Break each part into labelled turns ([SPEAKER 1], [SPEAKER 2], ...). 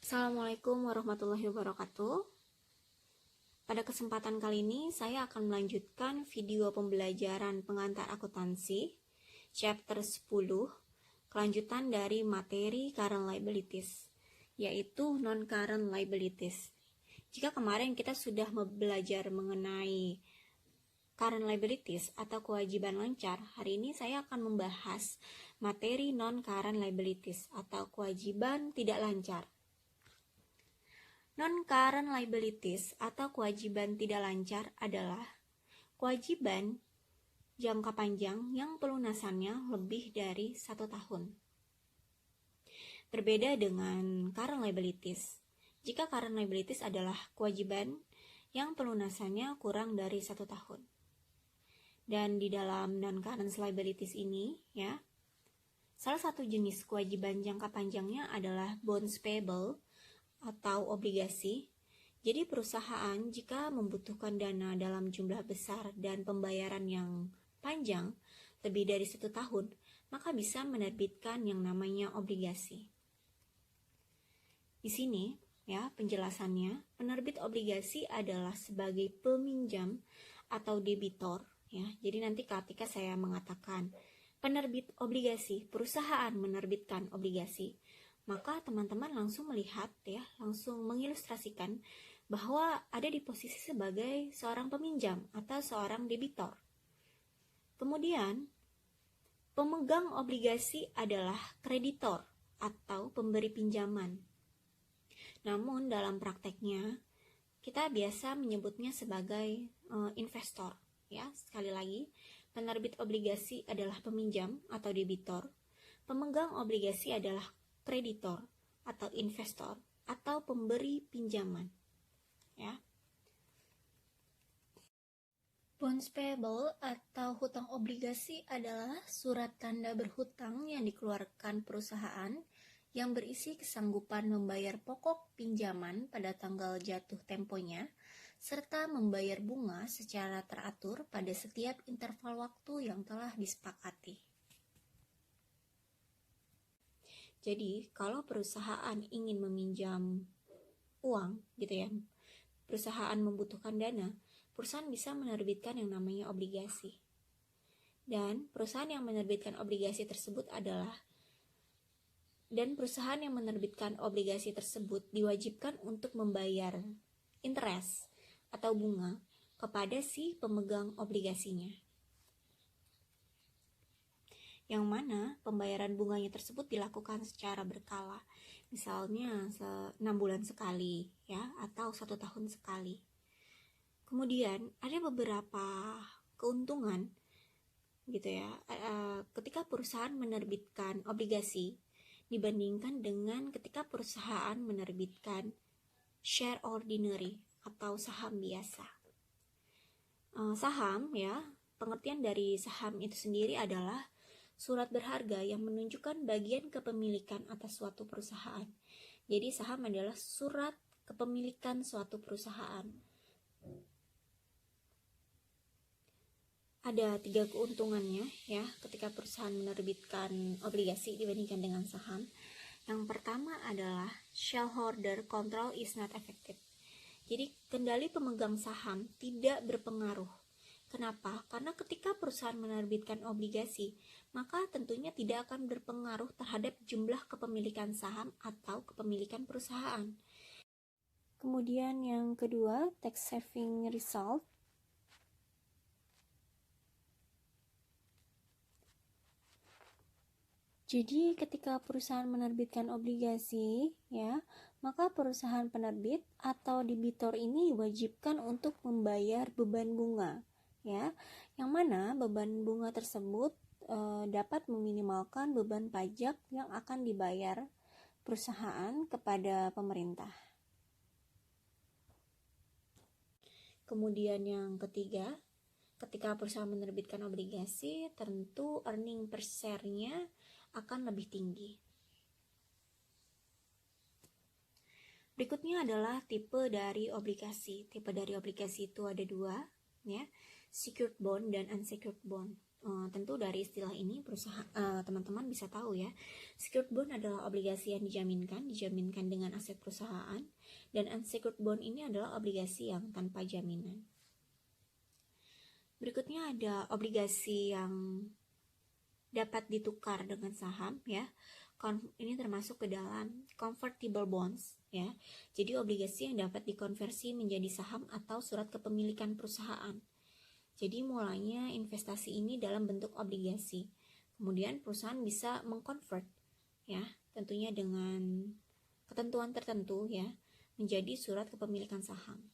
[SPEAKER 1] Assalamualaikum warahmatullahi wabarakatuh. Pada kesempatan kali ini saya akan melanjutkan video pembelajaran pengantar akuntansi chapter 10, kelanjutan dari materi current liabilities, yaitu non-current liabilities. Jika kemarin kita sudah belajar mengenai current liabilities atau kewajiban lancar, hari ini saya akan membahas materi non-current liabilities atau kewajiban tidak lancar. Non-current liabilities atau kewajiban tidak lancar adalah kewajiban jangka panjang yang pelunasannya lebih dari 1 tahun. Berbeda dengan current liabilities. Jika current liabilities adalah kewajiban yang pelunasannya kurang dari 1 tahun. Dan di dalam non-current liabilities ini, salah satu jenis kewajiban jangka panjangnya adalah bonds payable atau obligasi. Jadi perusahaan jika membutuhkan dana dalam jumlah besar dan pembayaran yang panjang, lebih dari 1 tahun, maka bisa menerbitkan yang namanya obligasi. Di sini penjelasannya, penerbit obligasi adalah sebagai peminjam atau debitor. Jadi nanti ketika saya mengatakan penerbit obligasi, perusahaan menerbitkan obligasi, maka teman-teman langsung melihat langsung mengilustrasikan bahwa ada di posisi sebagai seorang peminjam atau seorang debitor. Kemudian, pemegang obligasi adalah kreditor atau pemberi pinjaman. Namun dalam prakteknya, kita biasa menyebutnya sebagai investor. Sekali lagi, penerbit obligasi adalah peminjam atau debitor. Pemegang obligasi adalah kreditor atau investor atau pemberi pinjaman. Bonds payable atau hutang obligasi adalah surat tanda berhutang yang dikeluarkan perusahaan yang berisi kesanggupan membayar pokok pinjaman pada tanggal jatuh temponya serta membayar bunga secara teratur pada setiap interval waktu yang telah disepakati. Jadi, kalau perusahaan ingin meminjam uang, perusahaan membutuhkan dana, perusahaan bisa menerbitkan yang namanya obligasi. Dan perusahaan yang menerbitkan obligasi tersebut diwajibkan untuk membayar interest atau bunga kepada si pemegang obligasinya. Yang mana pembayaran bunganya tersebut dilakukan secara berkala, misalnya 6 bulan sekali atau 1 tahun sekali. Kemudian ada beberapa keuntungan ketika perusahaan menerbitkan obligasi dibandingkan dengan ketika perusahaan menerbitkan share ordinary atau saham biasa. Saham pengertian dari saham itu sendiri adalah surat berharga yang menunjukkan bagian kepemilikan atas suatu perusahaan. Jadi saham adalah surat kepemilikan suatu perusahaan. Ada 3 keuntungannya ketika perusahaan menerbitkan obligasi dibandingkan dengan saham. Yang pertama adalah shareholder control is not effective. Jadi kendali pemegang saham tidak berpengaruh. Kenapa? Karena ketika perusahaan menerbitkan obligasi, maka tentunya tidak akan berpengaruh terhadap jumlah kepemilikan saham atau kepemilikan perusahaan. Kemudian yang kedua, tax saving result. Jadi ketika perusahaan menerbitkan obligasi, maka perusahaan penerbit atau debitor ini diwajibkan untuk membayar beban bunga. Yang mana beban bunga tersebut dapat meminimalkan beban pajak yang akan dibayar perusahaan kepada pemerintah. Kemudian yang ketiga, ketika perusahaan menerbitkan obligasi, tentu earning per share-nya akan lebih tinggi. Berikutnya adalah tipe dari obligasi. Tipe dari obligasi itu ada 2, secured bond dan unsecured bond. Tentu dari istilah ini teman-teman bisa tahu ya, secured bond adalah obligasi yang dijaminkan dengan aset perusahaan, dan unsecured bond ini adalah obligasi yang tanpa jaminan. Berikutnya ada obligasi yang dapat ditukar dengan saham ya. Ini termasuk ke dalam convertible bonds ya. Jadi obligasi yang dapat dikonversi menjadi saham atau surat kepemilikan perusahaan. Jadi mulanya investasi ini dalam bentuk obligasi. Kemudian perusahaan bisa mengkonvert ya, tentunya dengan ketentuan tertentu ya, menjadi surat kepemilikan saham.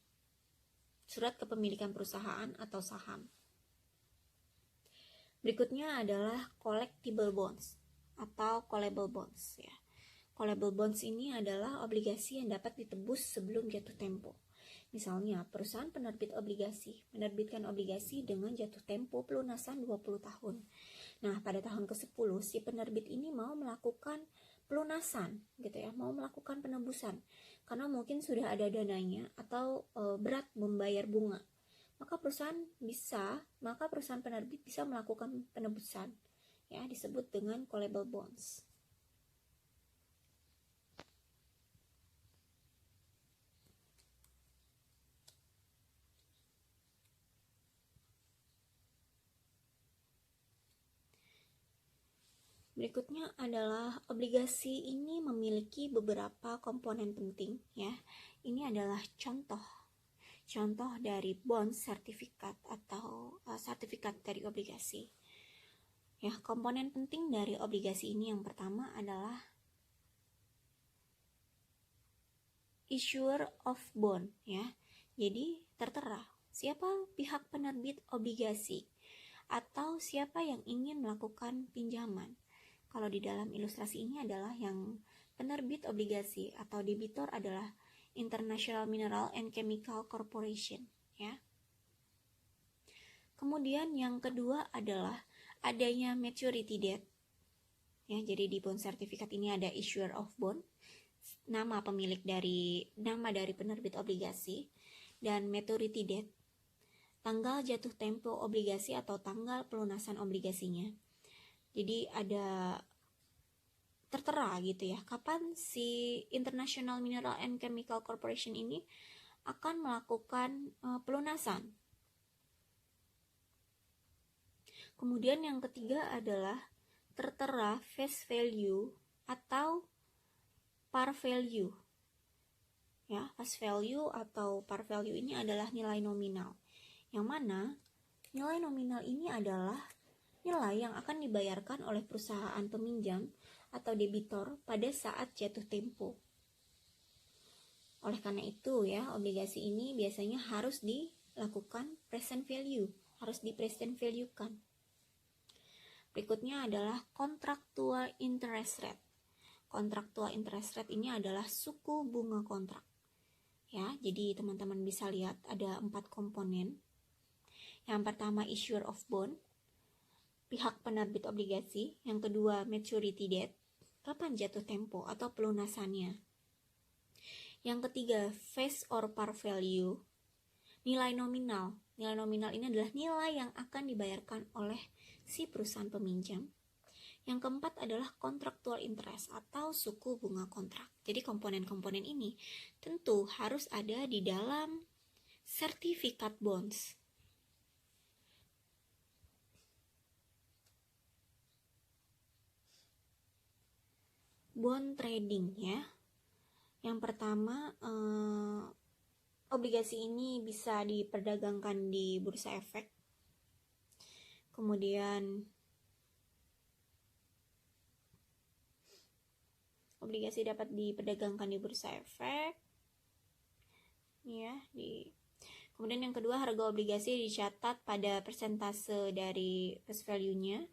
[SPEAKER 1] Surat kepemilikan perusahaan atau saham. Berikutnya adalah collectible bonds atau callable bonds ya. Callable bonds ini adalah obligasi yang dapat ditebus sebelum jatuh tempo. Misalnya, perusahaan penerbit obligasi menerbitkan obligasi dengan jatuh tempo pelunasan 20 tahun. Nah, pada tahun ke-10 si penerbit ini mau melakukan pelunasan gitu ya, mau melakukan penebusan karena mungkin sudah ada dananya atau berat membayar bunga. Maka perusahaan penerbit bisa melakukan penebusan ya, disebut dengan callable bonds. Berikutnya adalah obligasi ini memiliki beberapa komponen penting ya. Ini adalah contoh dari bond sertifikat atau sertifikat dari obligasi. Ya, komponen penting dari obligasi ini yang pertama adalah issuer of bond ya. Jadi tertera siapa pihak penerbit obligasi atau siapa yang ingin melakukan pinjaman. Kalau di dalam ilustrasi ini adalah yang penerbit obligasi atau debitor adalah International Mineral and Chemical Corporation ya. Kemudian yang kedua adalah adanya maturity date. Ya, jadi di bond sertifikat ini ada issuer of bond, nama dari penerbit obligasi, dan maturity date, tanggal jatuh tempo obligasi atau tanggal pelunasan obligasinya. Jadi ada tertera gitu ya, kapan si International Mineral and Chemical Corporation ini akan melakukan pelunasan. Kemudian yang ketiga adalah tertera face value atau par value. Ya, face value atau par value ini adalah nilai nominal. Yang mana nilai nominal ini adalah nilai yang akan dibayarkan oleh perusahaan peminjam atau debitor pada saat jatuh tempo. Oleh karena itu ya, obligasi ini biasanya harus dilakukan present value, harus di present value-kan. Berikutnya adalah contractual interest rate. Contractual interest rate ini adalah suku bunga kontrak. Ya, jadi teman-teman bisa lihat ada 4 komponen. Yang pertama issuer of bond, pihak penerbit obligasi. Yang kedua maturity date, kapan jatuh tempo atau pelunasannya. Yang ketiga face or par value, nilai nominal. Nilai nominal ini adalah nilai yang akan dibayarkan oleh si perusahaan peminjam. Yang keempat adalah contractual interest atau suku bunga kontrak. Jadi komponen-komponen ini tentu harus ada di dalam sertifikat bonds. Bond trading ya. Yang pertama, obligasi ini bisa diperdagangkan di bursa efek. Kemudian obligasi dapat diperdagangkan di bursa efek. Ya, Kemudian yang kedua, harga obligasi dicatat pada persentase dari face value-nya.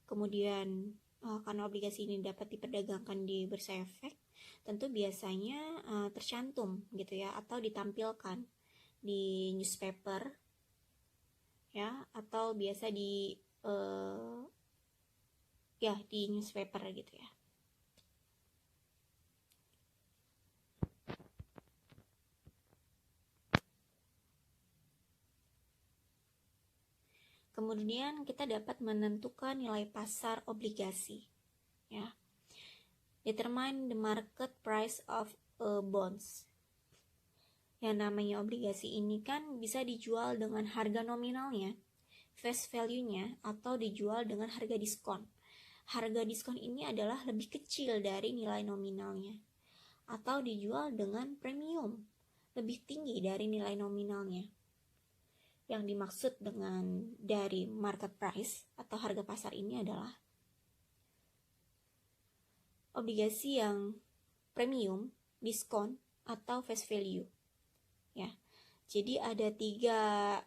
[SPEAKER 1] Kemudian karena obligasi ini dapat diperdagangkan di bursa efek, tentu biasanya tercantum gitu ya, atau ditampilkan di newspaper ya, atau biasa di newspaper gitu ya. Kemudian kita dapat menentukan nilai pasar obligasi, ya. Determine the market price of a bonds. Yang namanya obligasi ini kan bisa dijual dengan harga nominalnya, face value-nya, atau dijual dengan harga diskon. Harga diskon ini adalah lebih kecil dari nilai nominalnya, atau dijual dengan premium, lebih tinggi dari nilai nominalnya. Yang dimaksud dengan dari market price atau harga pasar ini adalah obligasi yang premium, diskon, atau face value. Ya, jadi ada 3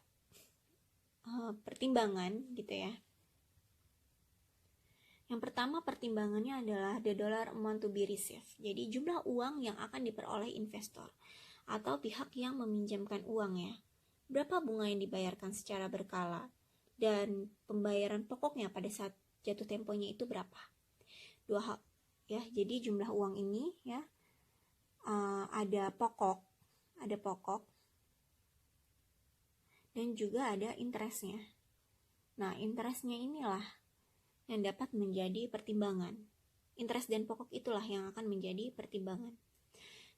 [SPEAKER 1] pertimbangan gitu ya. Yang pertama pertimbangannya adalah the dollar amount to be received. Jadi jumlah uang yang akan diperoleh investor atau pihak yang meminjamkan uang ya. Berapa bunga yang dibayarkan secara berkala dan pembayaran pokoknya pada saat jatuh temponya itu berapa. 2 hal ya. Jadi jumlah uang ini ya ada pokok dan juga ada interestnya. Nah, interestnya inilah yang dapat menjadi pertimbangan. Interest dan pokok itulah yang akan menjadi pertimbangan.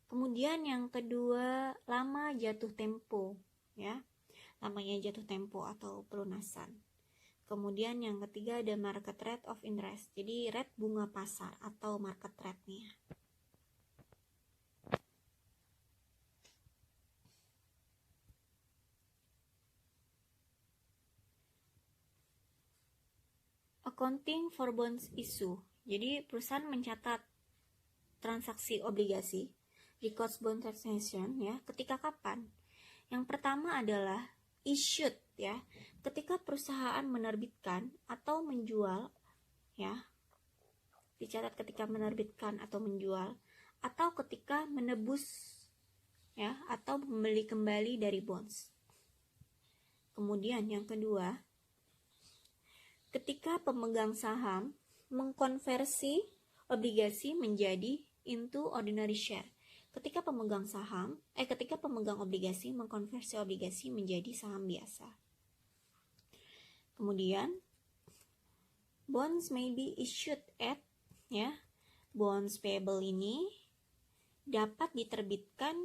[SPEAKER 1] Kemudian yang kedua, lama jatuh tempo, ya. Lamanya jatuh tempo atau pelunasan. Kemudian yang ketiga ada market rate of interest. Jadi rate bunga pasar atau market rate-nya. Accounting for bonds issue. Jadi perusahaan mencatat transaksi obligasi, records bond transaction ya, ketika kapan? Yang pertama adalah issued ya, ketika perusahaan menerbitkan atau menjual ya. Dicatat ketika menerbitkan atau menjual, atau ketika menebus ya, atau membeli kembali dari bonds. Kemudian yang kedua, ketika pemegang saham mengkonversi obligasi menjadi into ordinary share. Ketika pemegang obligasi mengkonversi obligasi menjadi saham biasa. Kemudian bonds may be issued at ya. Bonds payable ini dapat diterbitkan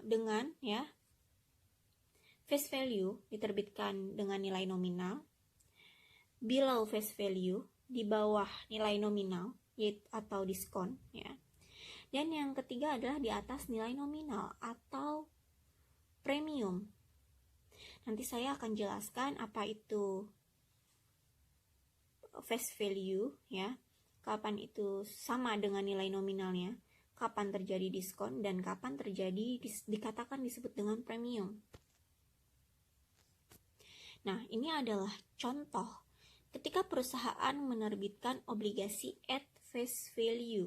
[SPEAKER 1] dengan ya face value, diterbitkan dengan nilai nominal, below face value, di bawah nilai nominal atau diskon ya. Dan yang ketiga adalah di atas nilai nominal atau premium. Nanti saya akan jelaskan apa itu face value ya, kapan itu sama dengan nilai nominalnya, kapan terjadi diskon, dan kapan terjadi dikatakan disebut dengan premium. Nah, ini adalah contoh ketika perusahaan menerbitkan obligasi at face value.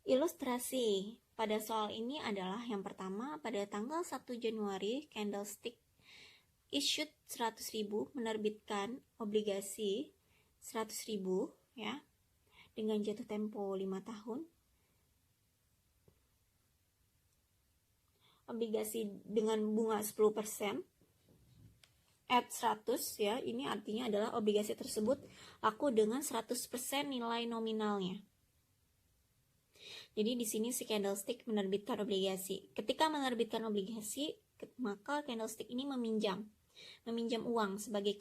[SPEAKER 1] Ilustrasi pada soal ini adalah yang pertama, pada tanggal 1 Januari Candlestick issued 100.000 menerbitkan obligasi 100.000 ya, dengan jatuh tempo 5 tahun. Obligasi dengan bunga 10% at 100 ya, ini artinya adalah obligasi tersebut laku dengan 100% nilai nominalnya. Jadi di sini si Candlestick menerbitkan obligasi. Ketika menerbitkan obligasi, maka Candlestick ini meminjam uang sebagai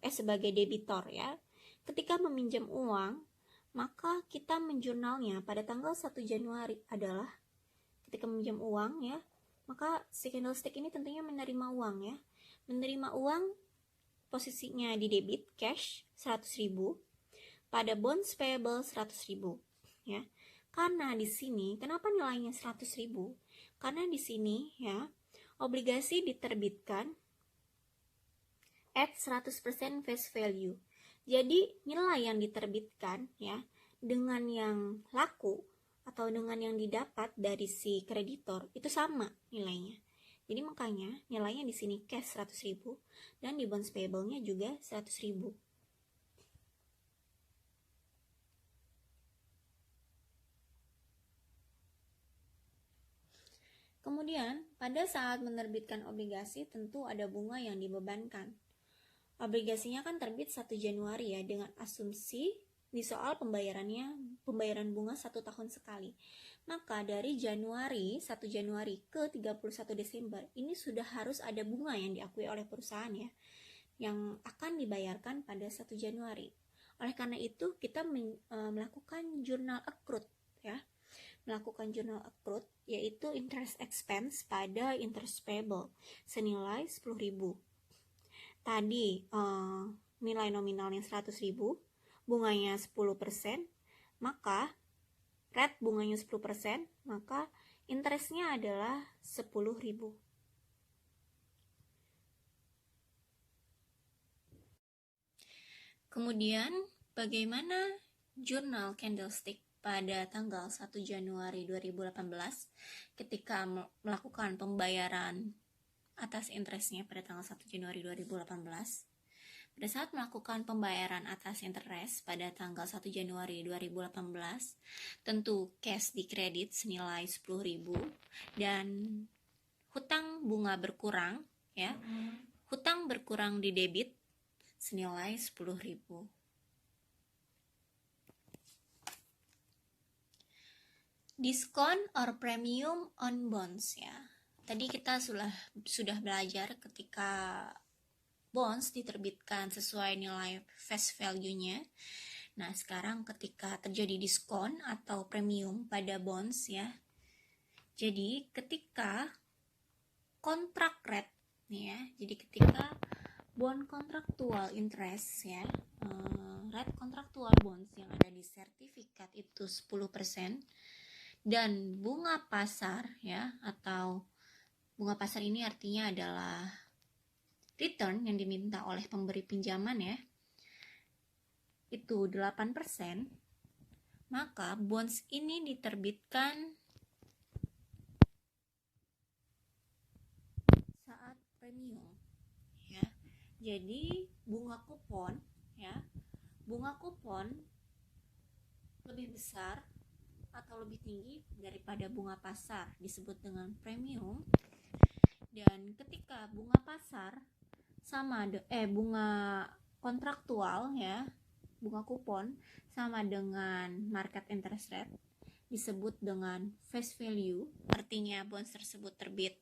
[SPEAKER 1] sebagai debitor ya. Ketika meminjam uang, maka kita menjurnalnya pada tanggal 1 Januari adalah ketika meminjam uang ya, maka si Candlestick ini tentunya menerima uang ya. Menerima uang posisinya di debit cash 100.000 pada bonds payable 100.000 ya. Karena di sini kenapa nilainya 100.000? Karena di sini ya obligasi diterbitkan at 100% face value. Jadi nilai yang diterbitkan ya dengan yang laku atau dengan yang didapat dari si kreditor itu sama nilainya. Jadi makanya nilainya di sini cash 100.000 dan di bonds payable-nya juga 100.000. Kemudian, pada saat menerbitkan obligasi tentu ada bunga yang dibebankan. Obligasinya kan terbit 1 Januari ya, dengan asumsi di soal pembayaran bunga 1 tahun sekali. Maka dari 1 Januari ke 31 Desember ini sudah harus ada bunga yang diakui oleh perusahaan ya, yang akan dibayarkan pada 1 Januari. Oleh karena itu kita melakukan journal accrued ya. Melakukan journal accrued yaitu interest expense pada interest payable senilai 10.000. Tadi nilai nominalnya 100.000, bunganya 10%, maka rate bunganya 10%, maka interestnya adalah 10.000. Kemudian bagaimana jurnal candlestick pada tanggal 1 Januari 2018 ketika melakukan pembayaran atas interestnya pada tanggal 1 Januari 2018. Pada saat melakukan pembayaran atas interest pada tanggal 1 Januari 2018, tentu cash dikredit senilai 10.000 dan hutang bunga berkurang ya. Hutang berkurang di debit senilai 10.000. Diskon or premium on bonds ya. Tadi kita sudah belajar ketika bonds diterbitkan sesuai nilai face value-nya. Nah, sekarang ketika terjadi diskon atau premium pada bonds ya. Jadi, ketika kontrak rate nih ya. Jadi, ketika bond kontraktual interest ya, rate kontraktual bonds yang ada di sertifikat itu 10% dan bunga pasar ya, atau bunga pasar ini artinya adalah return yang diminta oleh pemberi pinjaman ya, itu 8%, maka bonds ini diterbitkan saat premium ya. Jadi bunga kupon ya, bunga kupon lebih besar atau lebih tinggi daripada bunga pasar disebut dengan premium. Dan ketika bunga pasar bunga kontraktual ya, bunga kupon sama dengan market interest rate disebut dengan face value, artinya bonds tersebut terbit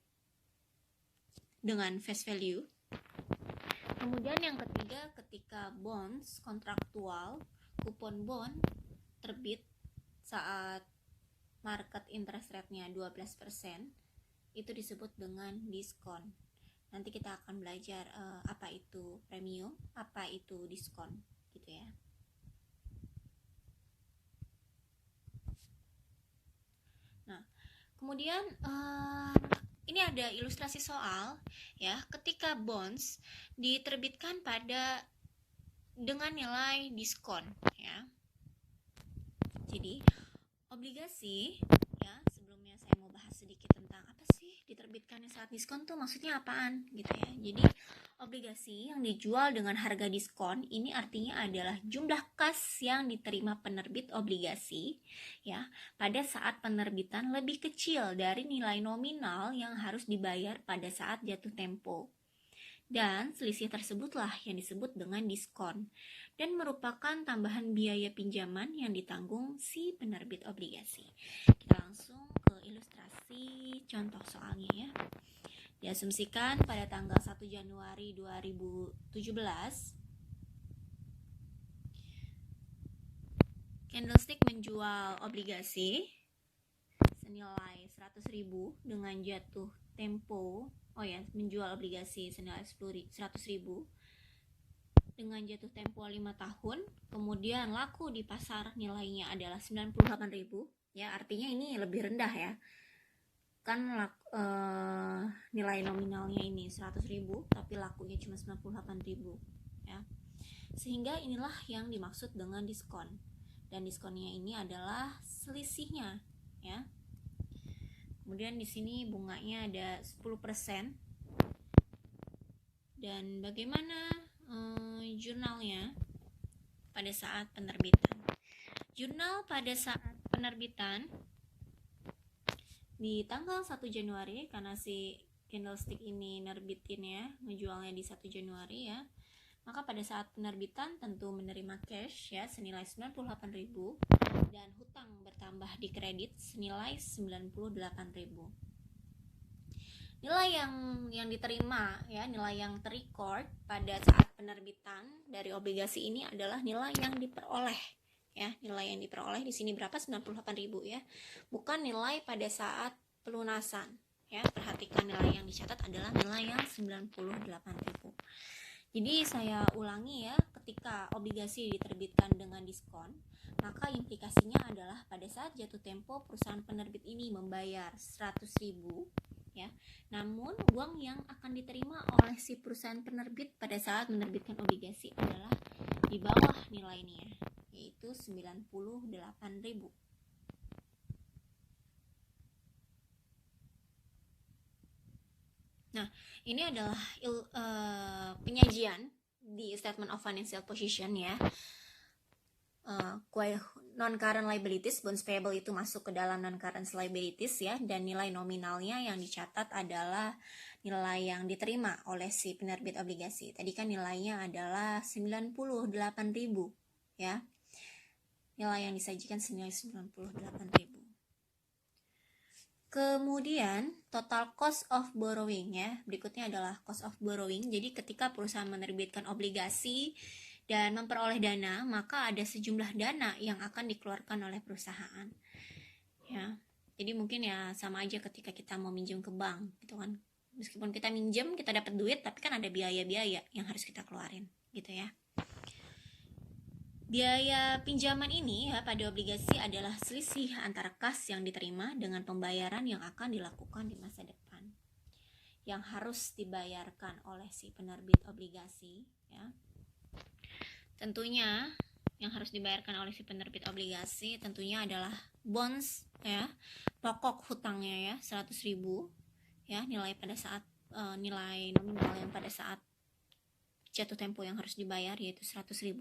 [SPEAKER 1] dengan face value. Kemudian yang ketiga, ketika bonds kontraktual kupon bond terbit saat market interest rate-nya 12%, itu disebut dengan diskon. Nanti kita akan belajar apa itu premium, apa itu diskon gitu ya. Nah, kemudian ini ada ilustrasi soal ya, ketika bonds diterbitkan dengan nilai diskon ya. Jadi obligasi ya, sebelumnya saya mau bahas sedikit tentang apa sih diterbitkannya saat diskon tuh maksudnya apaan gitu ya. Jadi obligasi yang dijual dengan harga diskon ini artinya adalah jumlah kas yang diterima penerbit obligasi ya pada saat penerbitan lebih kecil dari nilai nominal yang harus dibayar pada saat jatuh tempo. Dan selisih tersebutlah yang disebut dengan diskon dan merupakan tambahan biaya pinjaman yang ditanggung si penerbit obligasi. Kita langsung ke ilustrasi contoh soalnya ya. Diasumsikan pada tanggal 1 Januari 2017 Candlestick menjual obligasi senilai 100.000 dengan jatuh tempo menjual obligasi senilai 100.000 dengan jatuh tempo 5 tahun, kemudian laku di pasar nilainya adalah 98.000 ya, artinya ini lebih rendah ya. Kan nilai nominalnya ini 100.000 tapi lakunya cuma 98.000 ya. Sehingga inilah yang dimaksud dengan diskon. Dan diskonnya ini adalah selisihnya ya. Kemudian di sini bunganya ada 10%. Dan bagaimana jurnalnya pada saat penerbitan? Jurnal pada saat penerbitan di tanggal 1 Januari, karena si candlestick ini nerbitin ya, ngejualnya di 1 Januari ya, maka pada saat penerbitan tentu menerima cash ya senilai 98.000 dan hutang bertambah di kredit senilai 98.000. Nilai yang diterima ya, nilai yang terrecord pada saat penerbitan dari obligasi ini adalah nilai yang diperoleh ya. Nilai yang diperoleh di sini berapa? 98.000 ya. Bukan nilai pada saat pelunasan ya. Perhatikan nilai yang dicatat adalah nilai yang 98.000. Jadi saya ulangi ya, ketika obligasi diterbitkan dengan diskon, maka implikasinya adalah pada saat jatuh tempo perusahaan penerbit ini membayar 100.000 ya. Namun uang yang akan diterima oleh si perusahaan penerbit pada saat menerbitkan obligasi adalah di bawah nilainya, yaitu 98.000. Nah, ini adalah penyajian di Statement of Financial Position ya. Non-current liabilities, bonds payable itu masuk ke dalam non-current liabilities ya, dan nilai nominalnya yang dicatat adalah nilai yang diterima oleh si penerbit obligasi. Tadi kan nilainya adalah 98.000 ya. Nilai yang disajikan senilai 98.000. Kemudian total cost of borrowing ya. Berikutnya adalah cost of borrowing. Jadi ketika perusahaan menerbitkan obligasi dan memperoleh dana, maka ada sejumlah dana yang akan dikeluarkan oleh perusahaan ya. Jadi mungkin ya sama aja ketika kita mau minjem ke bank gitu kan, meskipun kita minjem kita dapat duit, tapi kan ada biaya-biaya yang harus kita keluarin gitu ya. Biaya pinjaman ini ya pada obligasi adalah selisih antara kas yang diterima dengan pembayaran yang akan dilakukan di masa depan, yang harus dibayarkan oleh si penerbit obligasi ya. Tentunya yang harus dibayarkan oleh si penerbit obligasi tentunya adalah bonds ya, pokok hutangnya ya 100.000 ya, nilai pada saat nilai nominal yang pada saat jatuh tempo yang harus dibayar yaitu 100.000.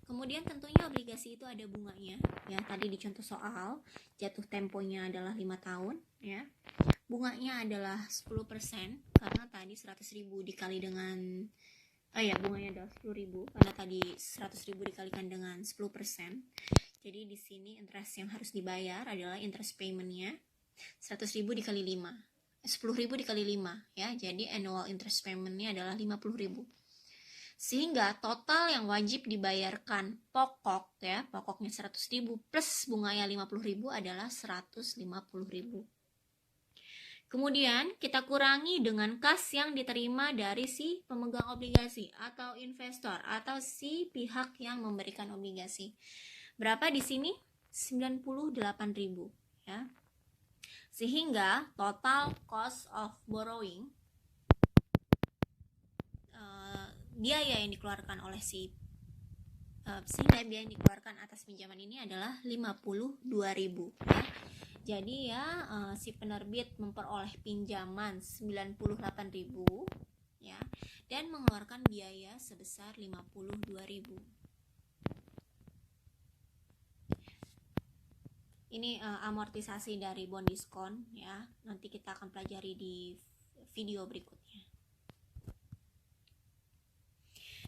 [SPEAKER 1] Kemudian tentunya obligasi itu ada bunganya ya. Tadi di contoh soal jatuh temponya adalah 5 tahun ya. Bunganya adalah 10% karena tadi 100.000 dikali dengan bunganya adalah 10.000 karena tadi 100.000 dikalikan dengan 10%. Jadi di sini interest yang harus dibayar adalah interest paymentnya 100.000 dikali 5, 10.000 dikali 5 ya. Jadi annual interest paymentnya adalah 50.000. Sehingga total yang wajib dibayarkan pokok ya, pokoknya 100.000 plus bunganya 50.000 adalah 150.000. Kemudian kita kurangi dengan kas yang diterima dari si pemegang obligasi atau investor atau si pihak yang memberikan obligasi. Berapa di sini? 98.000 ya. Sehingga total cost of borrowing, biaya yang dikeluarkan oleh sehingga biaya yang dikeluarkan atas pinjaman ini adalah 52.000 ya. Jadi ya si penerbit memperoleh pinjaman 98.000 ya dan mengeluarkan biaya sebesar 52.000. Ini amortisasi dari bond diskon ya. Nanti kita akan pelajari di video berikutnya.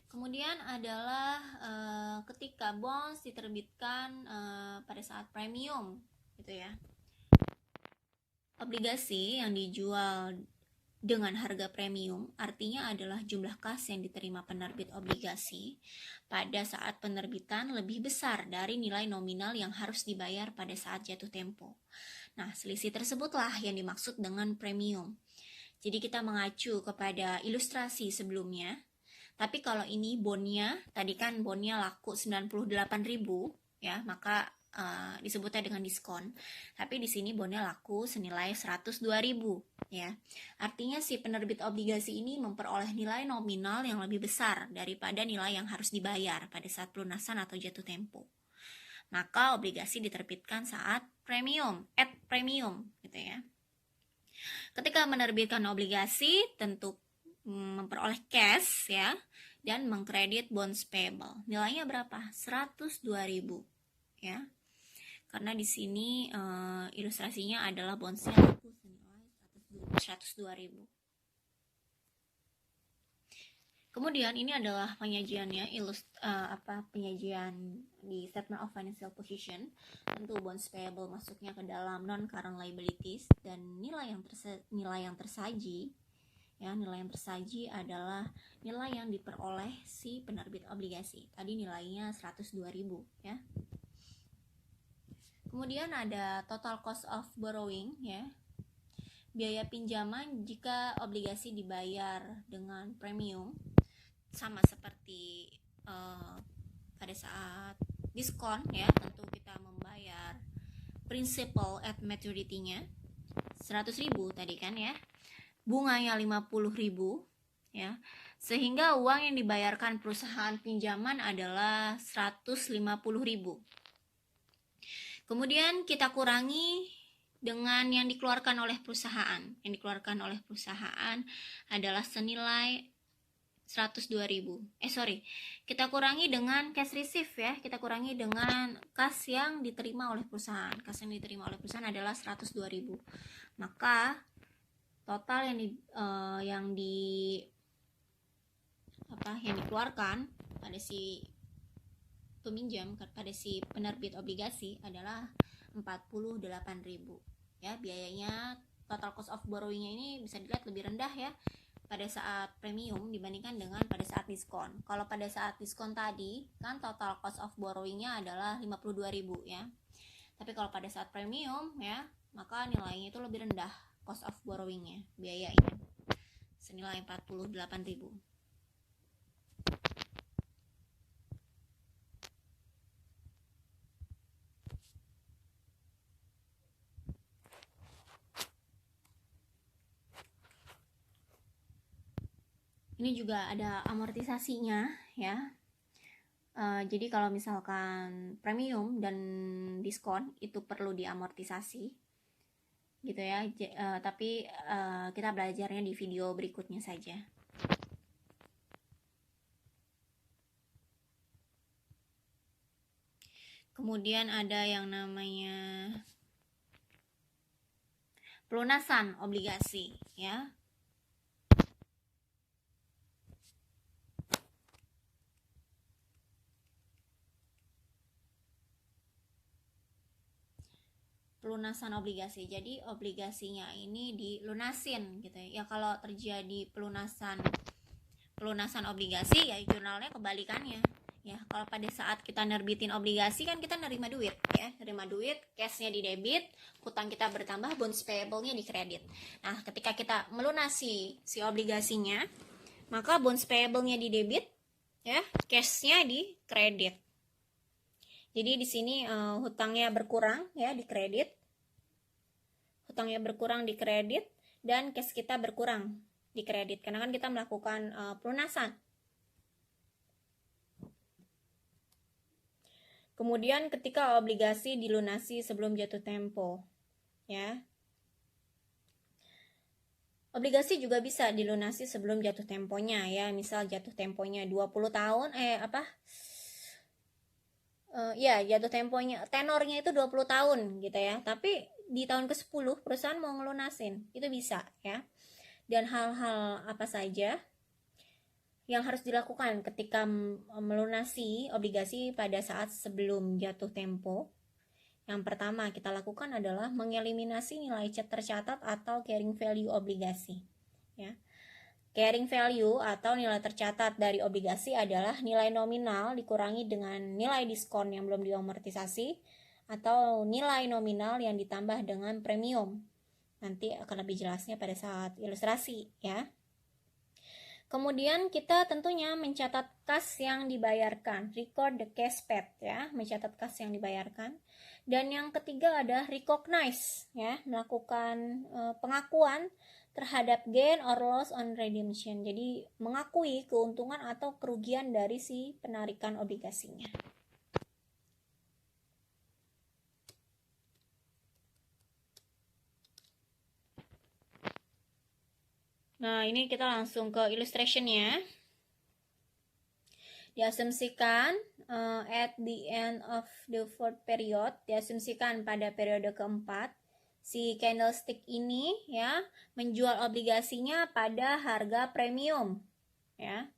[SPEAKER 1] Kemudian adalah ketika bonds diterbitkan pada saat premium gitu ya. Obligasi yang dijual dengan harga premium artinya adalah jumlah kas yang diterima penerbit obligasi pada saat penerbitan lebih besar dari nilai nominal yang harus dibayar pada saat jatuh tempo. Nah, selisih tersebutlah yang dimaksud dengan premium. Jadi kita mengacu kepada ilustrasi sebelumnya. Tapi kalau ini bondnya, tadi kan bondnya laku 98.000 ya, maka disebutnya dengan diskon. Tapi di sini bondnya laku senilai 102.000 ya. Artinya si penerbit obligasi ini memperoleh nilai nominal yang lebih besar daripada nilai yang harus dibayar pada saat pelunasan atau jatuh tempo. Maka obligasi diterbitkan saat premium, at premium gitu ya. Ketika menerbitkan obligasi tentu memperoleh cash ya dan mengkredit bonds payable. Nilainya berapa? 102.000 ya. karena di sini ilustrasinya adalah bondsnya laku senilai 102.000. Kemudian ini adalah penyajiannya, penyajian di statement of financial position. Tentu bonds payable masuknya ke dalam non current liabilities, dan nilai yang tersaji adalah nilai yang diperoleh si penerbit obligasi. Tadi nilainya 102.000 ya. Kemudian ada total cost of borrowing ya. Biaya pinjaman jika obligasi dibayar dengan premium, sama seperti pada saat diskon ya, tentu kita membayar principal at maturity-nya 100.000 tadi kan ya, bunganya 50.000 ya, sehingga uang yang dibayarkan perusahaan pinjaman adalah 150.000. Kemudian kita kurangi dengan yang dikeluarkan oleh perusahaan. Yang dikeluarkan oleh perusahaan adalah senilai 102.000. Kita kurangi dengan cash receive ya. Kita kurangi dengan kas yang diterima oleh perusahaan. Kas yang diterima oleh perusahaan adalah 102.000. Maka total yang dikeluarkan pada si peminjam, pada si penerbit obligasi adalah 48.000 ya. Biayanya, total cost of borrowing-nya ini bisa dilihat lebih rendah ya pada saat premium dibandingkan dengan pada saat diskon. Kalau pada saat diskon tadi kan total cost of borrowing-nya adalah 52.000 ya. Tapi kalau pada saat premium ya, maka nilainya itu lebih rendah cost of borrowing-nya, biayanya senilai 48.000. Ini juga ada amortisasinya ya. Jadi kalau misalkan premium dan diskon itu perlu diamortisasi gitu ya. Tapi kita belajarnya di video berikutnya saja. Kemudian ada yang namanya pelunasan obligasi ya. Pelunasan obligasi. Jadi obligasinya ini dilunasin gitu ya. Ya kalau terjadi pelunasan obligasi ya jurnalnya kebalikannya. Ya, kalau pada saat kita nerbitin obligasi kan kita nerima duit ya, cashnya di debit, hutang kita bertambah, bonds payable-nya di kredit. Nah, ketika kita melunasi si obligasinya, maka bonds payable-nya di debit ya, cashnya di kredit. Jadi di sini hutangnya berkurang ya di kredit. Hutangnya berkurang di kredit dan cash kita berkurang di kredit karena kan kita melakukan pelunasan. Kemudian ketika obligasi dilunasi sebelum jatuh tempo ya. Obligasi juga bisa dilunasi sebelum jatuh temponya ya. Misal jatuh temponya 20 tahun jatuh temponya, tenornya itu 20 tahun gitu ya. Tapi di tahun ke-10 perusahaan mau ngelunasin, itu bisa ya. Dan hal-hal apa saja yang harus dilakukan ketika melunasi obligasi pada saat sebelum jatuh tempo? Yang pertama kita lakukan adalah mengeliminasi nilai tercatat atau carrying value obligasi ya. Carrying value atau nilai tercatat dari obligasi adalah nilai nominal dikurangi dengan nilai diskon yang belum diamortisasi atau nilai nominal yang ditambah dengan premium. Nanti akan lebih jelasnya pada saat ilustrasi ya. Kemudian kita tentunya mencatat kas yang dibayarkan, record the cash paid ya, mencatat kas yang dibayarkan. Dan yang ketiga ada recognize ya, melakukan pengakuan terhadap gain or loss on redemption. Jadi mengakui keuntungan atau kerugian dari si penarikan obligasinya. Nah, ini kita langsung ke illustrationnya. diasumsikan at the end of the fourth period, diasumsikan pada periode keempat, si candlestick ini ya menjual obligasinya pada harga premium ya.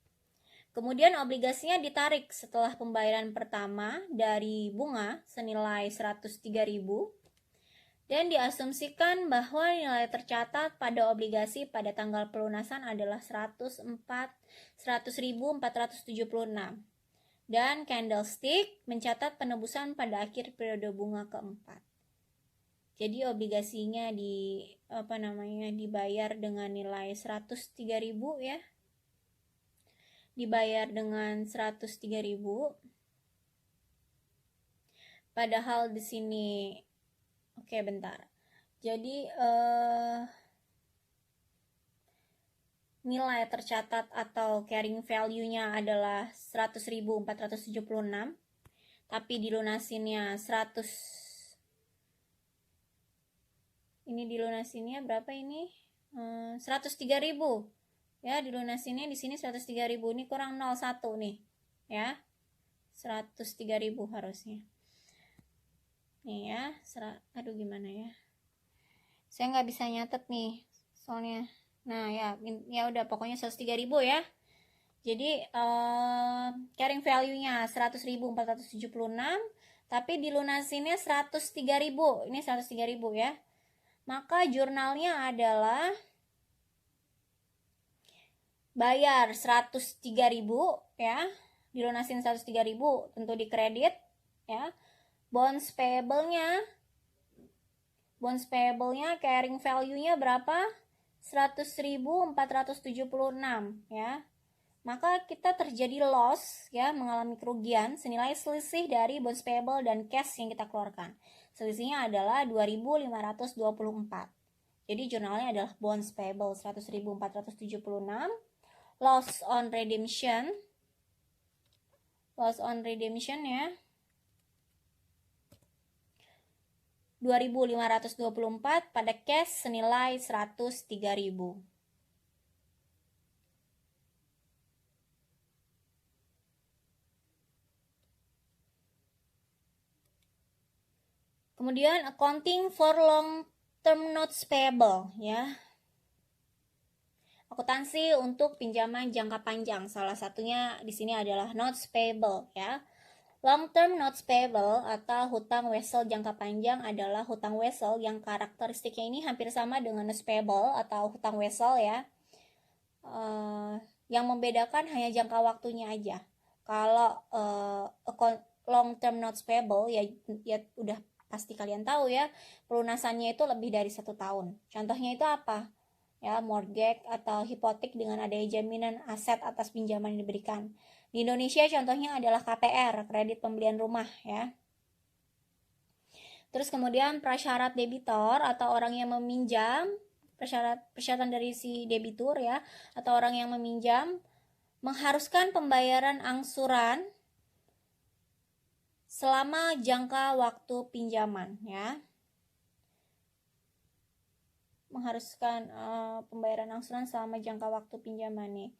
[SPEAKER 1] Kemudian obligasinya ditarik setelah pembayaran pertama dari bunga senilai 103.000 dan diasumsikan bahwa nilai tercatat pada obligasi pada tanggal pelunasan adalah 100.476 dan candlestick mencatat penebusan pada akhir periode bunga keempat. Jadi obligasinya dibayar dengan nilai 103.000 ya. Dibayar dengan 103.000. Padahal di sini oke, bentar. Jadi nilai tercatat atau carrying value-nya adalah 100.476, tapi dilunasinnya 100. Ini dilunasinnya berapa ini? 103.000. Ya, dilunasinnya di sini 103.000. Ini kurang 01 nih. Ya. 103.000 harusnya. Nih ya, aduh gimana ya, saya nggak bisa nyatet nih soalnya. Nah ya udah pokoknya 103.000 ya. Jadi carrying value-nya 100.476, tapi dilunasinnya 103.000. Ini 103.000 ya. Maka jurnalnya adalah bayar 103.000 ya, dilunasin 103.000, tentu dikredit ya. Bonds payable-nya carrying value-nya berapa? 100.476 ya. Maka kita terjadi loss ya, mengalami kerugian senilai selisih dari bonds payable dan cash yang kita keluarkan. Selisihnya adalah 2.524. Jadi jurnalnya adalah bonds payable 100.476, loss on redemption ya 2.524 pada cash senilai 103.000. Kemudian accounting for long term notes payable ya. Akuntansi untuk pinjaman jangka panjang, salah satunya di sini adalah notes payable ya. Long term notes payable atau hutang wesel jangka panjang adalah hutang wesel yang karakteristiknya ini hampir sama dengan notes payable atau hutang wesel ya. Yang membedakan hanya jangka waktunya aja. Kalau long term notes payable ya udah pasti kalian tahu ya, pelunasannya itu lebih dari 1 tahun. Contohnya itu apa? Ya, mortgage atau hipotek dengan adanya jaminan aset atas pinjaman yang diberikan. Di Indonesia contohnya adalah KPR, kredit pembelian rumah ya. Terus kemudian prasyarat debitor atau orang yang meminjam, persyaratan dari si debitur ya, atau orang yang meminjam mengharuskan pembayaran angsuran selama jangka waktu pinjaman ya. Mengharuskan pembayaran angsuran selama jangka waktu pinjaman nih.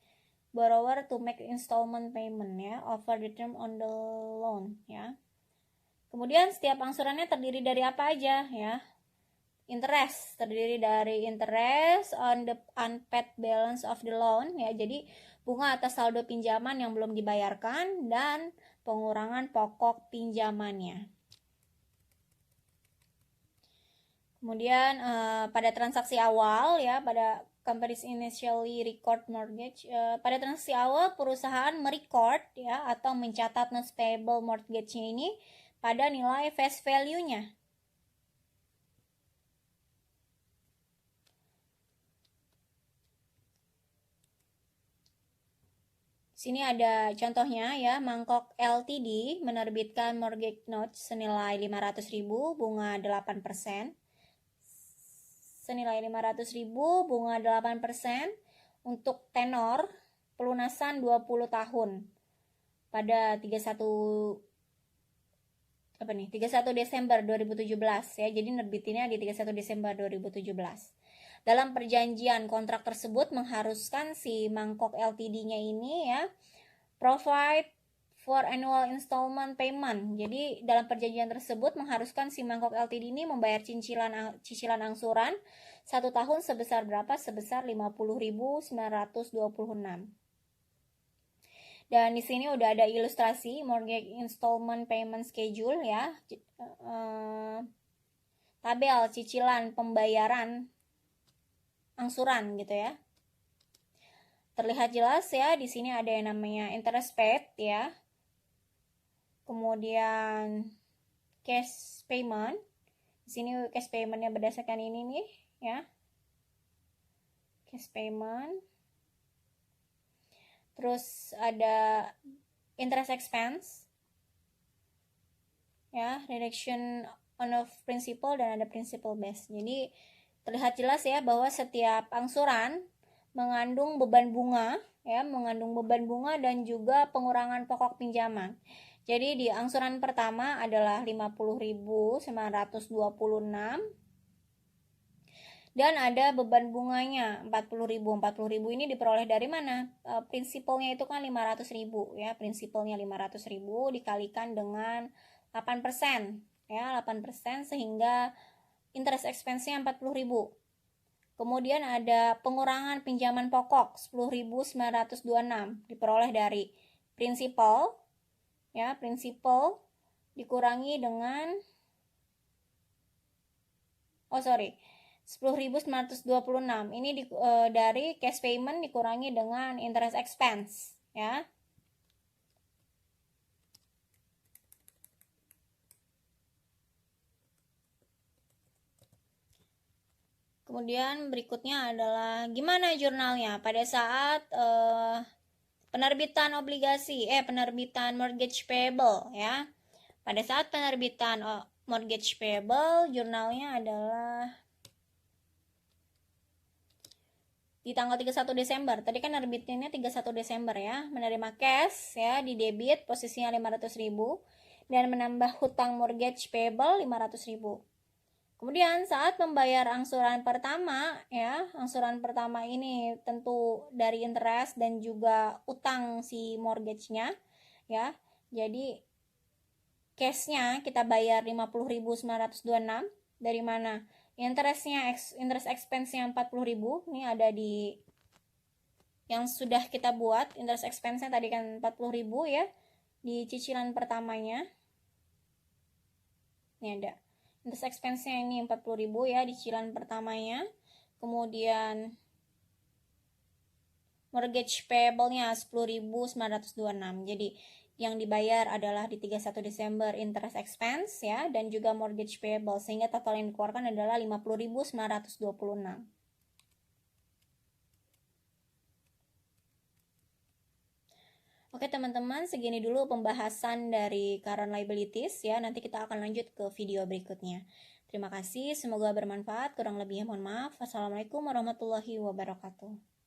[SPEAKER 1] Borrower to make installment payment ya over the term on the loan ya. Kemudian setiap angsurannya terdiri dari apa aja ya? Interest, terdiri dari interest on the unpaid balance of the loan ya. Jadi bunga atas saldo pinjaman yang belum dibayarkan dan pengurangan pokok pinjamannya. Kemudian pada transaksi awal ya, pada companies initially record mortgage, pada transaksi awal perusahaan merecord ya atau mencatat notes payable mortgage-nya ini pada nilai face value-nya. Sini ada contohnya ya, Mangkok Ltd menerbitkan mortgage notes senilai 500.000, bunga 8%. Senilai 500.000, bunga 8% untuk tenor pelunasan 20 tahun pada 31 Desember 2017 ya. Jadi nerbitinnya di 31 Desember 2017. Dalam perjanjian kontrak tersebut mengharuskan si Mangkok Ltd-nya ini ya provide for annual installment payment. Jadi dalam perjanjian tersebut mengharuskan si Mangkok Ltd ini membayar cicilan angsuran 1 tahun sebesar berapa? Sebesar 50.926. Dan di sini udah ada ilustrasi mortgage installment payment schedule ya. Tabel cicilan pembayaran angsuran gitu ya. Terlihat jelas ya, di sini ada yang namanya interest paid ya. Kemudian cash payment. Di sini cash paymentnya berdasarkan ini nih ya. Cash payment. Terus ada interest expense. Ya, reduction on of principal dan ada principal base. Jadi terlihat jelas ya bahwa setiap angsuran mengandung beban bunga ya, mengandung beban bunga dan juga pengurangan pokok pinjaman. Jadi di angsuran pertama adalah 50.926 dan ada beban bunganya 40.000. 40.000 ini diperoleh dari mana? Prinsipalnya itu kan 500.000 ya, prinsipalnya 500.000 dikalikan dengan 8% ya, 8% sehingga interest expense-nya 40.000. Kemudian ada pengurangan pinjaman pokok 10.926 diperoleh dari prinsipal ya, prinsipal dikurangi dengan 10.926 ini dari cash payment dikurangi dengan interest expense ya. Kemudian berikutnya adalah gimana jurnalnya pada saat penerbitan mortgage payable ya. Pada saat penerbitan mortgage payable, jurnalnya adalah di tanggal 31 Desember. Tadi kan nerbitinnya 31 Desember ya. Menerima cash ya, di debit posisinya 500.000 dan menambah hutang mortgage payable 500.000. Kemudian saat membayar angsuran pertama ya, angsuran pertama ini tentu dari interest dan juga utang si mortgage-nya ya. Jadi cash-nya kita bayar 50.926 dari mana? Interest expense-nya 40.000 ini ada di yang sudah kita buat. Interest expense-nya tadi kan 40.000 ya di cicilan pertamanya. Ini ada interest expense-nya ini 40.000 ya di cicilan pertamanya. Kemudian mortgage payable-nya 10.926. Jadi yang dibayar adalah di 31 Desember interest expense ya dan juga mortgage payable, sehingga total yang dikeluarkan adalah 50.926. Oke teman-teman, segini dulu pembahasan dari current liabilities ya. Nanti kita akan lanjut ke video berikutnya. Terima kasih, semoga bermanfaat. Kurang lebihnya mohon maaf. Wassalamualaikum warahmatullahi wabarakatuh.